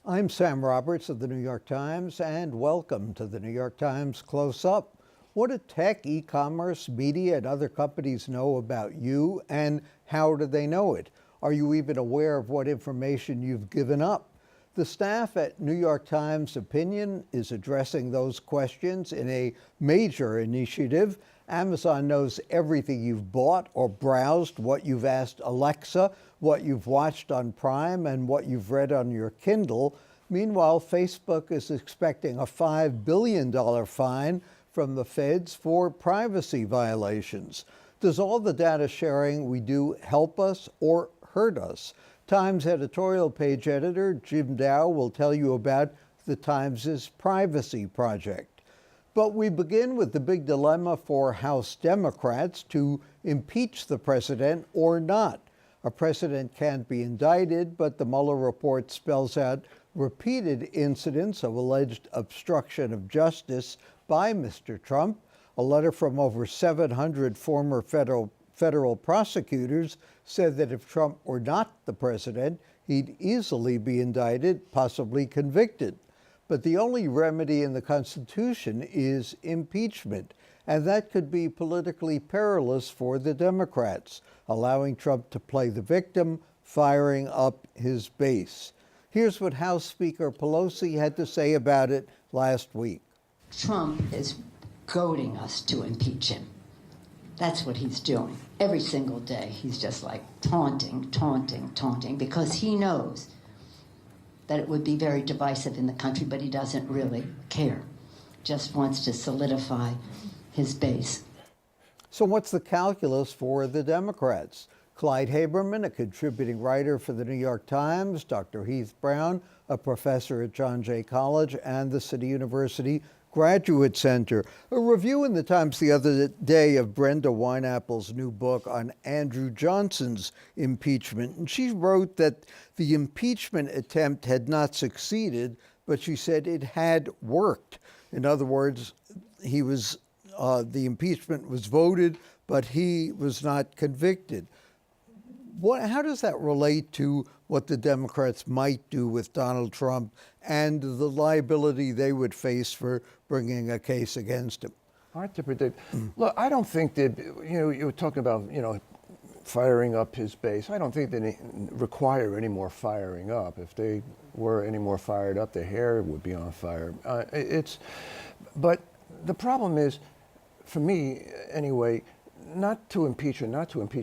I'm Sam Roberts of the New York Times, and welcome to the New York Times Close-Up. What do tech, e-commerce, media, and other companies know about you, and how do they know it? Are you even aware of what information you've given up? The staff at New York Times Opinion is addressing those questions in a major initiative. Amazon knows everything you've bought or browsed, what you've asked Alexa, what you've watched on Prime, and what you've read on your Kindle. Meanwhile, Facebook is expecting a $5 billion fine from the feds for privacy violations. Does all the data sharing we do help us or hurt us? Times editorial page editor Jim Dow will tell you about the Times' privacy project. But we begin with the big dilemma for House Democrats to impeach the president or not. A president can't be indicted, but the Mueller report spells out repeated incidents of alleged obstruction of justice by Mr. Trump. A letter from over 700 former federal prosecutors said that if Trump were not the president, he'd easily be indicted, possibly convicted. But the only remedy in the Constitution is impeachment, and that could be politically perilous for the Democrats, allowing Trump to play the victim, firing up his base. Here's what House Speaker Pelosi had to say about it last week. Trump is goading us to impeach him. That's what he's doing. Every single day, he's just like taunting, because he knows that it would be very divisive in the country, but he doesn't really care. Just wants to solidify his base. So what's the calculus for the Democrats? Clyde Haberman, a contributing writer for the New York Times, Dr. Heath Brown, a professor at John Jay College and the City University Graduate Center. A review in the Times the other day of Brenda Wineapple's new book on Andrew Johnson's impeachment. And she wrote that the impeachment attempt had not succeeded, but she said it had worked. In other words, the impeachment was voted, but he was not convicted. How does that relate to what the Democrats might do with Donald Trump and the liability they would face for bringing a case against him? Hard to predict. Look, I don't think that, you were talking about, firing up his base. I don't think they require any more firing up. If they were any more fired up, their hair would be on fire. But the problem is, for me anyway, not to impeach,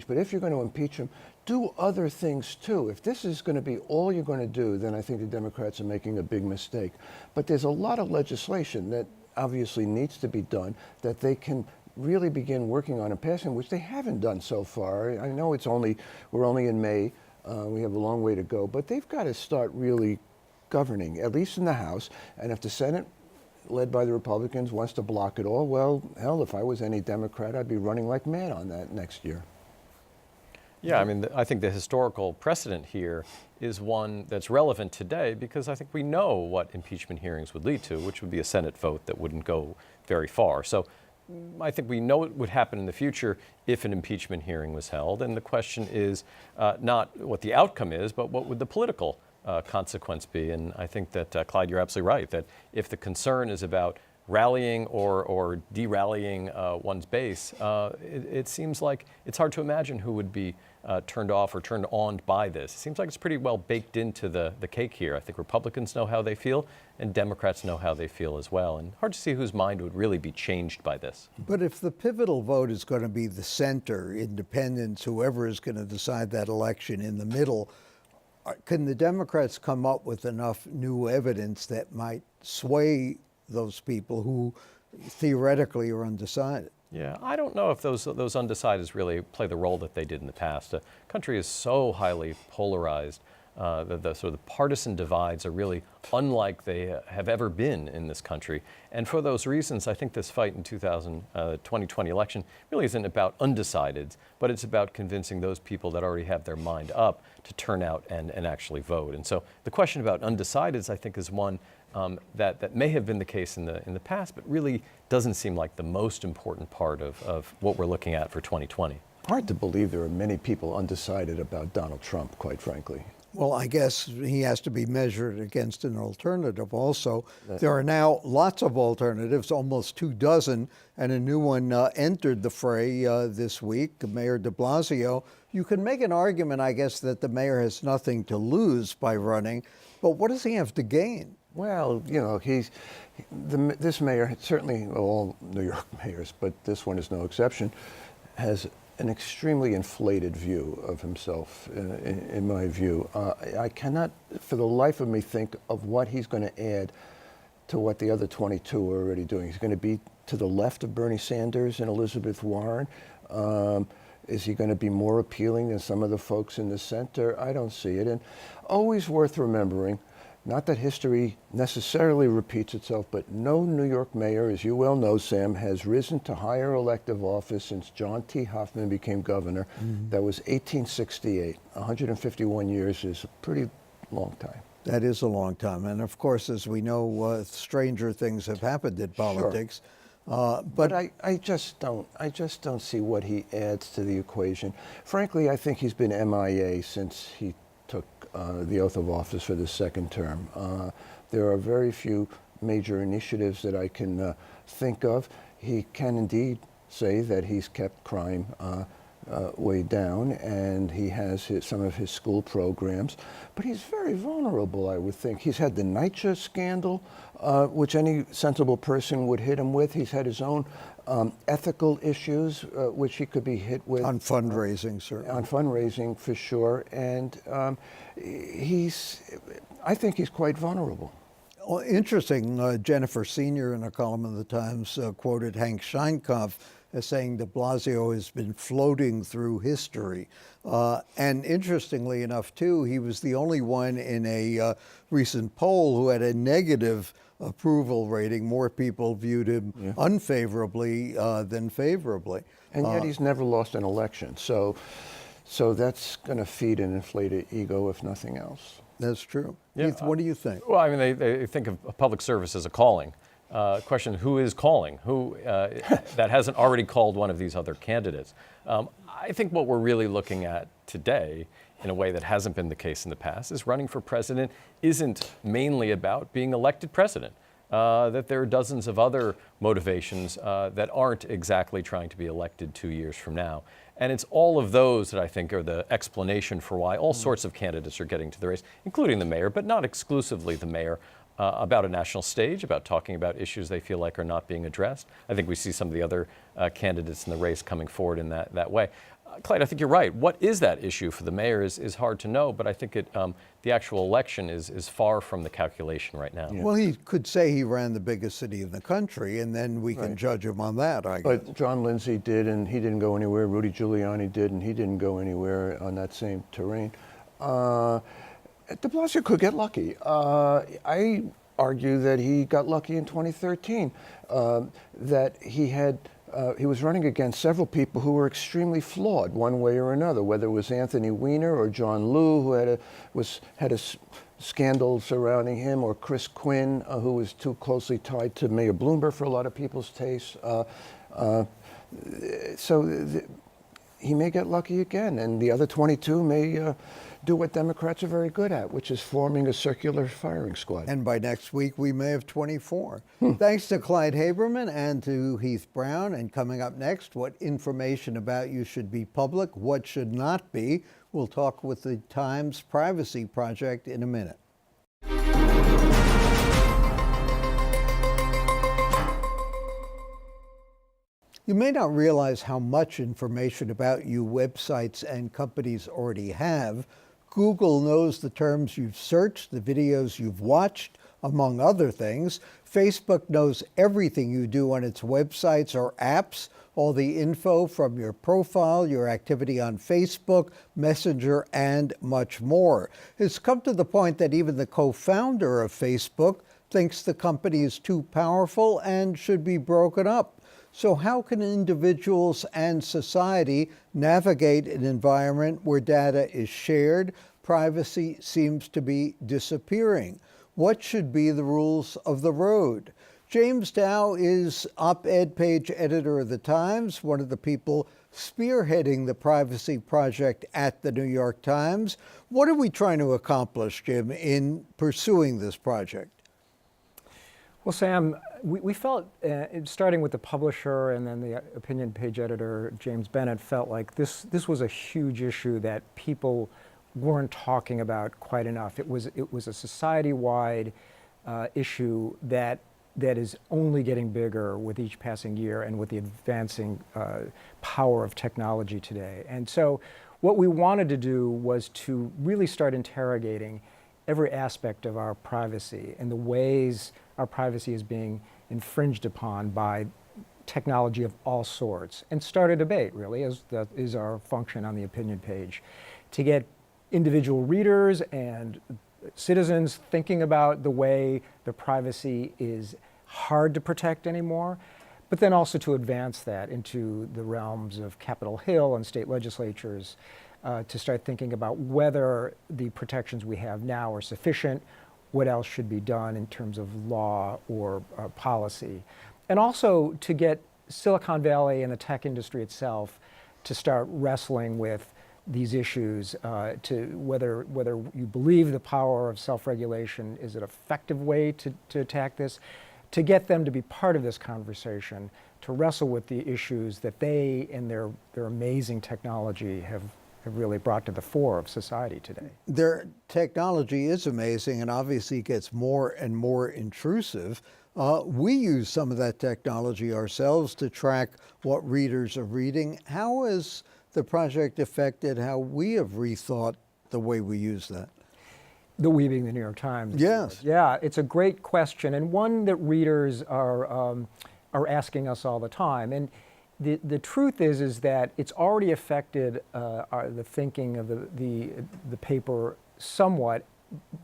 but if you're going to impeach him, do other things too. If this is going to be all you're going to do, then I think the Democrats are making a big mistake. But there's a lot of legislation that obviously needs to be done that they can really begin working on and passing, which they haven't done so far. I know we're only in May. We have a long way to go, but they've got to start really governing, at least in the House. And if the Senate, led by the Republicans, wants to block it all, well, hell, if I was any Democrat, I'd be running like mad on that next year. Yeah, I mean, I think the historical precedent here is one that's relevant today because I think we know what impeachment hearings would lead to, which would be a Senate vote that wouldn't go very far. So I think we know it would happen in the future if an impeachment hearing was held. And the question is not what the outcome is, but what would the political consequence be? And I think that, Clyde, you're absolutely right, that if the concern is about rallying or de-rallying one's base, it seems like it's hard to imagine who would be turned off or turned on by this. It seems like it's pretty well baked into the cake here. I think Republicans know how they feel and Democrats know how they feel as well. And hard to see whose mind would really be changed by this. But if the pivotal vote is going to be the center, independents, whoever is going to decide that election in the middle, can the Democrats come up with enough new evidence that might sway those people who theoretically are undecided? Yeah, I don't know if those undecideds really play the role that they did in the past. The country is so highly polarized. The sort of partisan divides are really unlike they have ever been in this country. And for those reasons, I think this fight in 2020 election really isn't about undecideds, but it's about convincing those people that already have their mind up to turn out and actually vote. And so the question about undecideds, I think, is one that may have been the case in the past, but really doesn't seem like the most important part of what we're looking at for 2020. Hard to believe there are many people undecided about Donald Trump, quite frankly. Well, I guess he has to be measured against an alternative also. There are now lots of alternatives, almost 24, and a new one entered the fray this week, Mayor de Blasio. You can make an argument, I guess, that the mayor has nothing to lose by running, but what does he have to gain? Well, you know, this mayor, certainly all New York mayors, but this one is no exception, has an extremely inflated view of himself, in my view. I cannot, for the life of me, think of what he's going to add to what the other 22 are already doing. He's going to be to the left of Bernie Sanders and Elizabeth Warren. Is he going to be more appealing than some of the folks in the center? I don't see it. And always worth remembering, not that history necessarily repeats itself, but no New York mayor, as you well know, Sam, has risen to higher elective office since John T. Hoffman became governor. That was 1868. 151 years is a pretty long time. That is a long time. And of course, as we know, stranger things have happened in politics. But I just don't see what he adds to the equation. Frankly, I think he's been MIA since he took the oath of office for the second term. There are very few major initiatives that I can think of. He can indeed say that he's kept crime way down, and he has some of his school programs, but he's very vulnerable, I would think. He's had the NYCHA scandal, which any sensible person would hit him with. He's had his own ethical issues, which he could be hit with. On fundraising, certainly. On fundraising, for sure. And I think he's quite vulnerable. Well, interesting, Jennifer Senior in a column in the Times quoted Hank Scheinkopf as saying de Blasio has been floating through history. And interestingly enough, too, he was the only one in a recent poll who had a negative approval rating. More people viewed him unfavorably than favorably. And yet he's never lost an election. So that's going to feed an inflated ego, if nothing else. That's true. Yeah, Heath, what do you think? Well, I mean, they think of public service as a calling. Question, who is calling? Who that hasn't already called one of these other candidates? I think what we're really looking at today, in a way that hasn't been the case in the past, is running for president isn't mainly about being elected president. That there are dozens of other motivations that aren't exactly trying to be elected 2 years from now. And it's all of those that I think are the explanation for why all sorts of candidates are getting to the race, including the mayor, but not exclusively the mayor, about a national stage, about talking about issues they feel like are not being addressed. I think we see some of the other candidates in the race coming forward in that way. Clyde, I think you're right. What is that issue for the mayor is hard to know, but I think the actual election is far from the calculation right now. Well, he could say he ran the biggest city in the country, and then we can judge him on that, I guess. But John Lindsay did, and he didn't go anywhere. Rudy Giuliani did, and he didn't go anywhere on that same terrain. De Blasio could get lucky. I argue that he got lucky in 2013, that he was running against several people who were extremely flawed one way or another, whether it was Anthony Weiner or John Liu, who had a scandal surrounding him, or Chris Quinn, who was too closely tied to Mayor Bloomberg for a lot of people's tastes. He may get lucky again, and the other 22 may do what Democrats are very good at, which is forming a circular firing squad. And by next week, we may have 24. Thanks to Clyde Haberman and to Heath Brown. And coming up next, what information about you should be public, what should not be. We'll talk with the Times Privacy Project in a minute. You may not realize how much information about you websites and companies already have. Google knows the terms you've searched, the videos you've watched, among other things. Facebook knows everything you do on its websites or apps, all the info from your profile, your activity on Facebook, Messenger, and much more. It's come to the point that even the co-founder of Facebook thinks the company is too powerful and should be broken up. So how can individuals and society navigate an environment where data is shared? Privacy seems to be disappearing. What should be the rules of the road? James Dow is op-ed page editor of the Times, one of the people spearheading the privacy project at the New York Times. What are we trying to accomplish, Jim, in pursuing this project? Well, Sam, we felt, starting with the publisher and then the opinion page editor, James Bennett, felt like this was a huge issue that people weren't talking about quite enough. It was a society-wide issue that is only getting bigger with each passing year and with the advancing power of technology today. And so what we wanted to do was to really start interrogating every aspect of our privacy and the ways our privacy is being infringed upon by technology of all sorts, and start a debate, really, as that is our function on the opinion page, to get individual readers and citizens thinking about the way the privacy is hard to protect anymore, but then also to advance that into the realms of Capitol Hill and state legislatures, to start thinking about whether the protections we have now are sufficient, what else should be done in terms of law or policy. And also to get Silicon Valley and the tech industry itself to start wrestling with these issues, to whether you believe the power of self-regulation is an effective way to attack this, to get them to be part of this conversation, to wrestle with the issues that they and their amazing technology have really brought to the fore of society today. Their technology is amazing and obviously gets more and more intrusive. We use some of that technology ourselves to track what readers are reading. How has the project affected how we have rethought the way we use that? The we being the New York Times. Yes. Yeah, it's a great question, and one that readers are asking us all the time. And the truth is that it's already affected the thinking of the paper somewhat.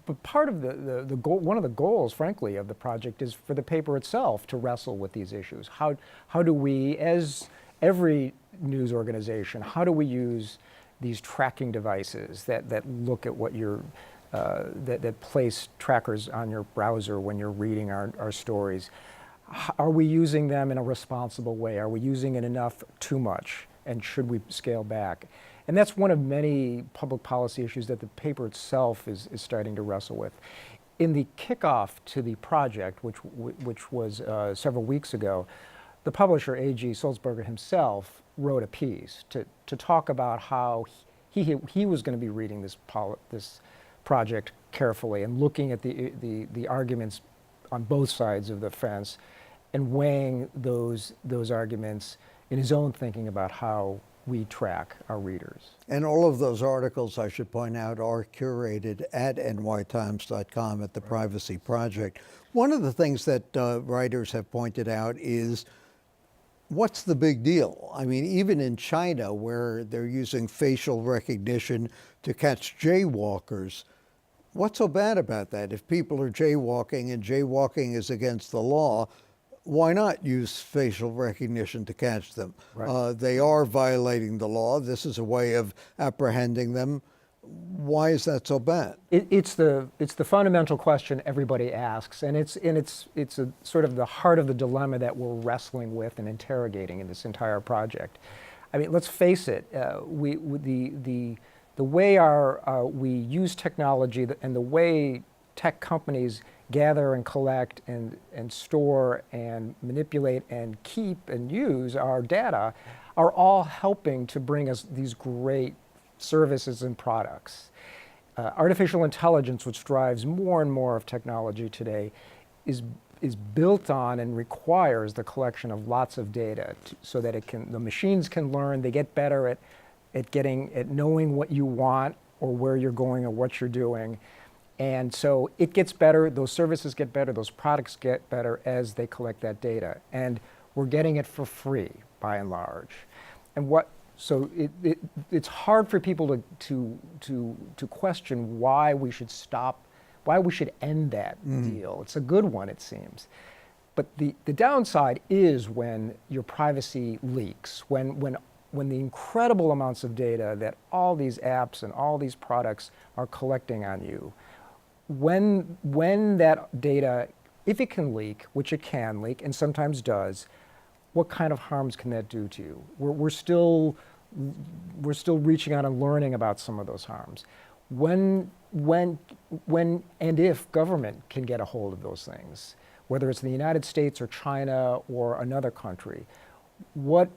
But part of the goal, one of the goals, frankly, of the project is for the paper itself to wrestle with these issues. How do we, as every news organization, how do we use these tracking devices that look at what you're that place trackers on your browser when you're reading our stories? Are we using them in a responsible way? Are we using it enough, too much? And should we scale back? And that's one of many public policy issues that the paper itself is starting to wrestle with. In the kickoff to the project, which was several weeks ago, the publisher, A.G. Sulzberger himself, wrote a piece to talk about how he was going to be reading this project carefully and looking at the arguments on both sides of the fence and weighing those arguments in his own thinking about how we track our readers. And all of those articles, I should point out, are curated at nytimes.com at the Privacy Project. One of the things that writers have pointed out is, what's the big deal? I mean, even in China, where they're using facial recognition to catch jaywalkers, what's so bad about that? If people are jaywalking and jaywalking is against the law, why not use facial recognition to catch them? Right. They are violating the law. This is a way of apprehending them. Why is that so bad? It's the fundamental question everybody asks, and it's a sort of the heart of the dilemma that we're wrestling with and interrogating in this entire project. I mean, let's face it. The way we use technology and the way tech companies gather and collect and store and manipulate and keep and use our data are all helping to bring us these great services and products. Artificial intelligence, which drives more and more of technology today, is built on and requires the collection of lots of data so that the machines can learn. They get better at knowing what you want or where you're going or what you're doing. And so it gets better, those services get better, those products get better as they collect that data. And we're getting it for free, by and large. And so it's hard for people to question why we should end that deal. It's a good one, it seems. But the downside is when your privacy leaks, when the incredible amounts of data that all these apps and all these products are collecting on you, when that data if it can leak, which it can leak and sometimes does, what kind of harms can that do to you? We're still reaching out and learning about some of those harms. When and if government can get a hold of those things, whether it's the United States or China or another country, what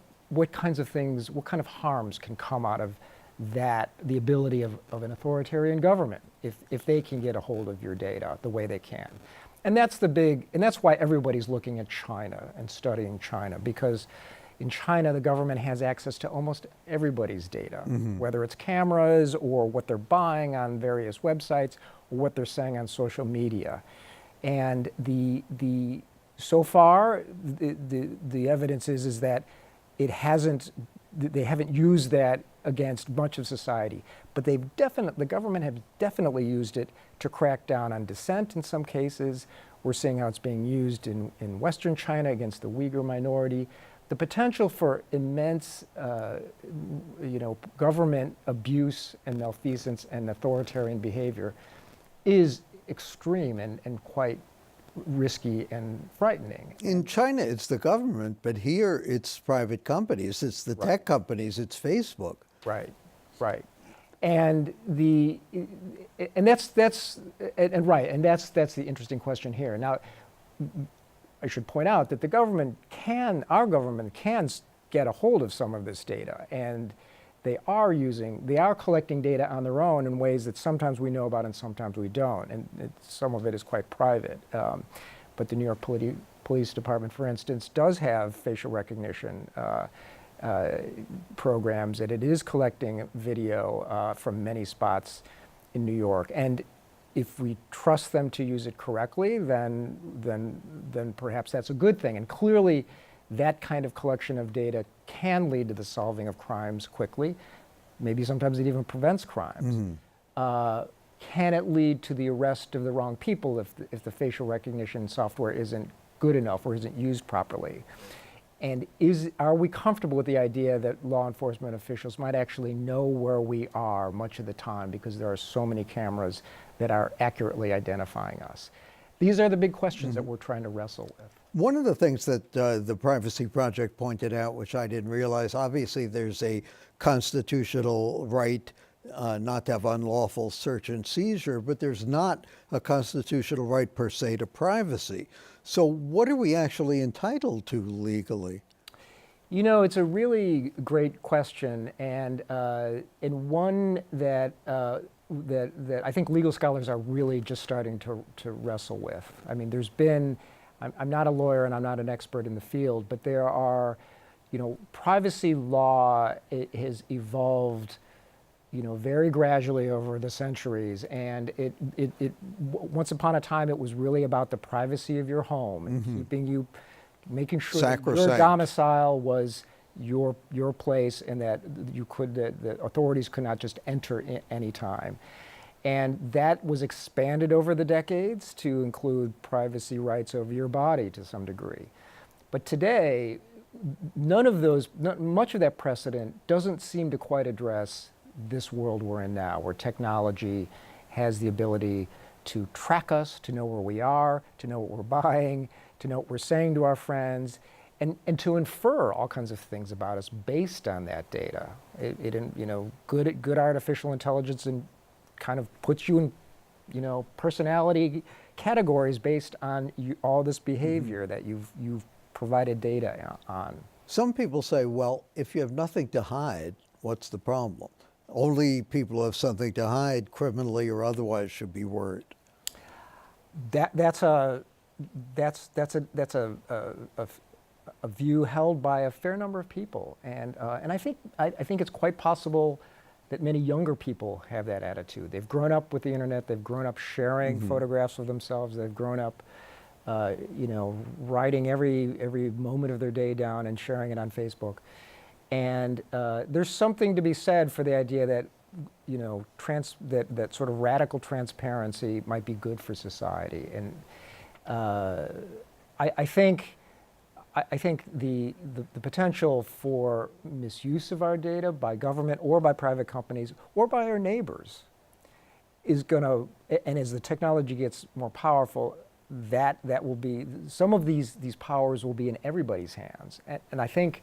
kinds of things, what kind of harms can come out of that, the ability of an authoritarian government, if they can get a hold of your data the way they can? And that's why everybody's looking at China and studying China, because in China, the government has access to almost everybody's data, whether it's cameras or what they're buying on various websites or what they're saying on social media. And so far, the evidence is that they haven't used that against much of society, but the government has definitely used it to crack down on dissent in some cases. We're seeing how it's being used in Western China against the Uyghur minority. The potential for immense, government abuse and malfeasance and authoritarian behavior is extreme and quite risky and frightening. In China, it's the government, but here it's private companies. It's the tech companies. It's Facebook. Right. And that's the interesting question here. Now, I should point out that our government can get a hold of some of this data, and they are collecting data on their own in ways that sometimes we know about and sometimes we don't, and some of it is quite private. But the New York Police Department, for instance, does have facial recognition programs, and it is collecting video from many spots in New York. And if we trust them to use it correctly, then perhaps that's a good thing. And clearly, that kind of collection of data can lead to the solving of crimes quickly. Maybe sometimes it even prevents crimes. Can it lead to the arrest of the wrong people if the facial recognition software isn't good enough or isn't used properly? And are we comfortable with the idea that law enforcement officials might actually know where we are much of the time because there are so many cameras that are accurately identifying us? These are the big questions that we're trying to wrestle with. One of the things that the Privacy Project pointed out, which I didn't realize, obviously there's a constitutional right not to have unlawful search and seizure, but there's not a constitutional right per se to privacy. So what are we actually entitled to legally? You know, it's a really great question, and one that I think legal scholars are really just starting to wrestle with. I mean, I'm not a lawyer and I'm not an expert in the field, but there are, privacy law has evolved, very gradually over the centuries, and it once upon a time it was really about the privacy of your home and making sure that your domicile was your place, and that the authorities could not just enter any time. And that was expanded over the decades to include privacy rights over your body to some degree. But today, much of that precedent doesn't seem to quite address this world we're in now, where technology has the ability to track us, to know where we are, to know what we're buying, to know what we're saying to our friends, and to infer all kinds of things about us based on that data. Good artificial intelligence and kind of puts you in, personality categories based on all this behavior that you've provided data on. Some people say, well, if you have nothing to hide, what's the problem? Only people who have something to hide, criminally or otherwise, should be worried. That's a view held by a fair number of people, and I think it's quite possible that many younger people have that attitude. They've grown up with the internet. They've grown up sharing photographs of themselves. They've grown up, writing every moment of their day down and sharing it on Facebook. And there's something to be said for the idea that, that sort of radical transparency might be good for society. And I think the potential for misuse of our data by government or by private companies or by our neighbors is going to, and as the technology gets more powerful, that will be, some of these powers will be in everybody's hands. And I think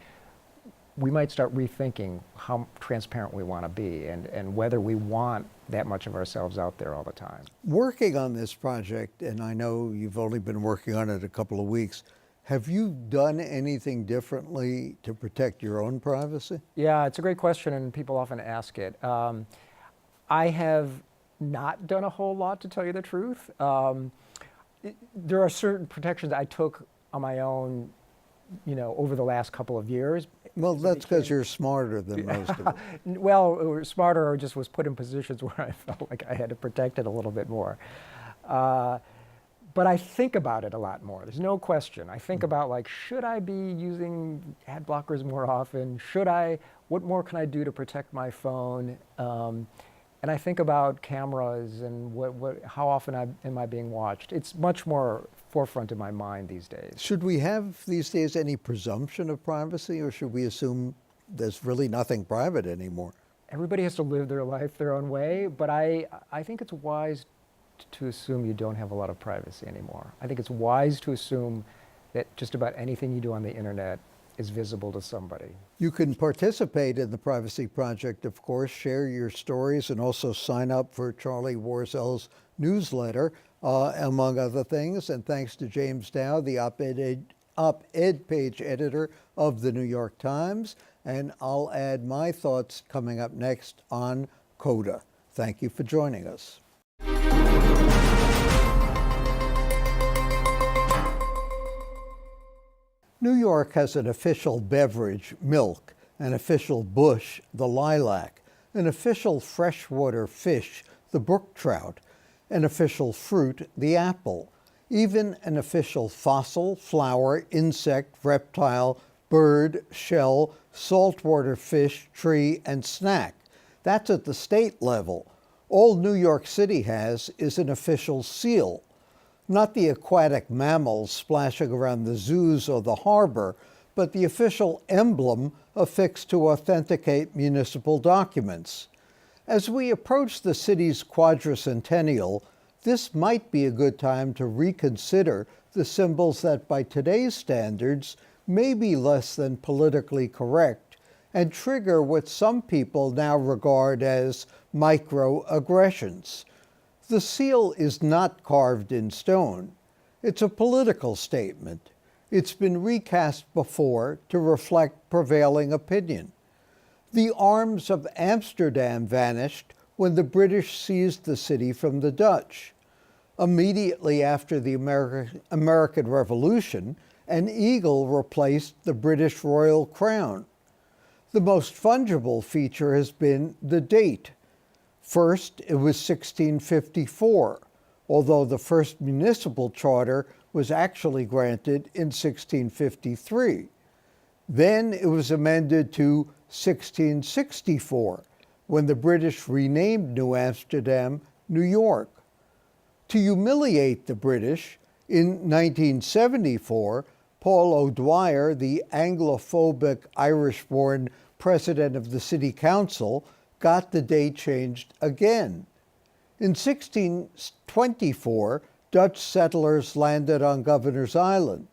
we might start rethinking how transparent we want to be and whether we want that much of ourselves out there all the time. Working on this project, and I know you've only been working on it a couple of weeks, have you done anything differently to protect your own privacy? Yeah, it's a great question, and people often ask it. I have not done a whole lot, to tell you the truth. There are certain protections I took on my own, over the last couple of years. Well, that's because you're smarter than most of us. Well, or smarter, or just was put in positions where I felt like I had to protect it a little bit more. But I think about it a lot more. There's no question. I think about, like, should I be using ad blockers more often? What more can I do to protect my phone? And I think about cameras and how often am I being watched. It's much more forefront in my mind these days. Should we have these days any presumption of privacy, or should we assume there's really nothing private anymore? Everybody has to live their life their own way, but I think it's wise to assume you don't have a lot of privacy anymore. I think it's wise to assume that just about anything you do on the internet is visible to somebody. You can participate in the Privacy Project, of course, share your stories, and also sign up for Charlie Warzel's newsletter, among other things. And thanks to James Dow, the op-ed page editor of the New York Times. And I'll add my thoughts coming up next on CODA. Thank you for joining us. New York has an official beverage, milk, an official bush, the lilac, an official freshwater fish, the brook trout, an official fruit, the apple, even an official fossil, flower, insect, reptile, bird, shell, saltwater fish, tree, and snack. That's at the state level. All New York City has is an official seal. Not the aquatic mammals splashing around the zoos or the harbor, but the official emblem affixed to authenticate municipal documents. As we approach the city's quadricentennial, this might be a good time to reconsider the symbols that by today's standards may be less than politically correct and trigger what some people now regard as microaggressions. The seal is not carved in stone. It's a political statement. It's been recast before to reflect prevailing opinion. The arms of Amsterdam vanished when the British seized the city from the Dutch. Immediately after the American Revolution, an eagle replaced the British royal crown. The most fungible feature has been the date. First, it was 1654, although the first municipal charter was actually granted in 1653. Then it was amended to 1664, when the British renamed New Amsterdam, New York. To humiliate the British, in 1974, Paul O'Dwyer, the Anglophobic Irish-born president of the City Council, got the date changed again. In 1624, Dutch settlers landed on Governor's Island.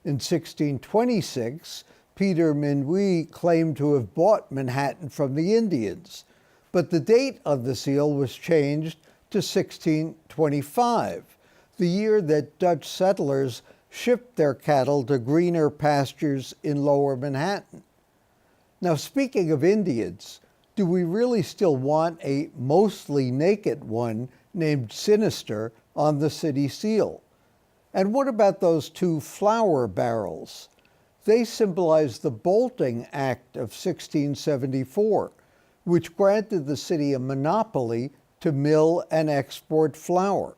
In 1626, Peter Minuit claimed to have bought Manhattan from the Indians, but the date on the seal was changed to 1625, the year that Dutch settlers shipped their cattle to greener pastures in lower Manhattan. Now, speaking of Indians, do we really still want a mostly naked one named Sinister on the city seal? And what about those two flour barrels? They symbolize the Bolting Act of 1674, which granted the city a monopoly to mill and export flour.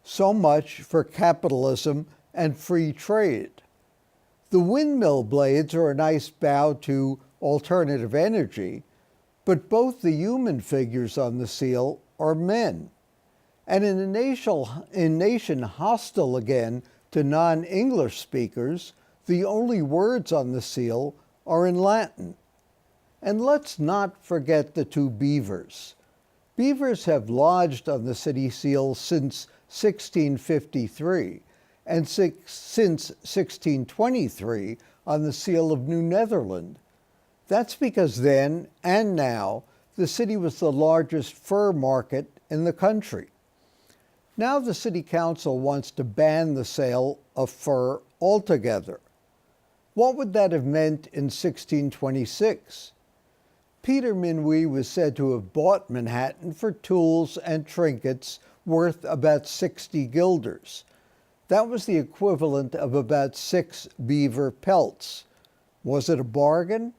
So much for capitalism and free trade. The windmill blades are a nice bow to alternative energy, but both the human figures on the seal are men. And in a nation hostile again to non-English speakers, the only words on the seal are in Latin. And let's not forget the two beavers. Beavers have lodged on the city seal since 1653, and since 1623 on the seal of New Netherland. That's because then and now the city was the largest fur market in the country. Now the city council wants to ban the sale of fur altogether. What would that have meant in 1626? Peter Minuit was said to have bought Manhattan for tools and trinkets worth about 60 guilders. That was the equivalent of about 6 beaver pelts. Was it a bargain?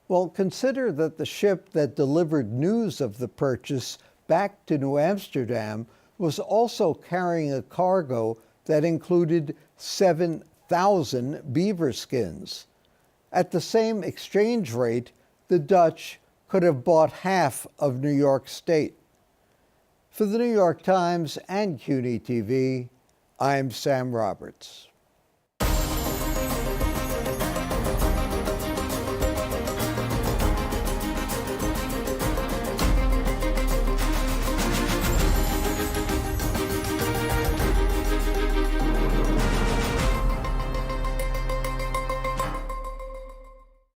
Well, consider that the ship that delivered news of the purchase back to New Amsterdam was also carrying a cargo that included 7,000 beaver skins. At the same exchange rate, the Dutch could have bought half of New York State. For the New York Times and CUNY TV, I'm Sam Roberts.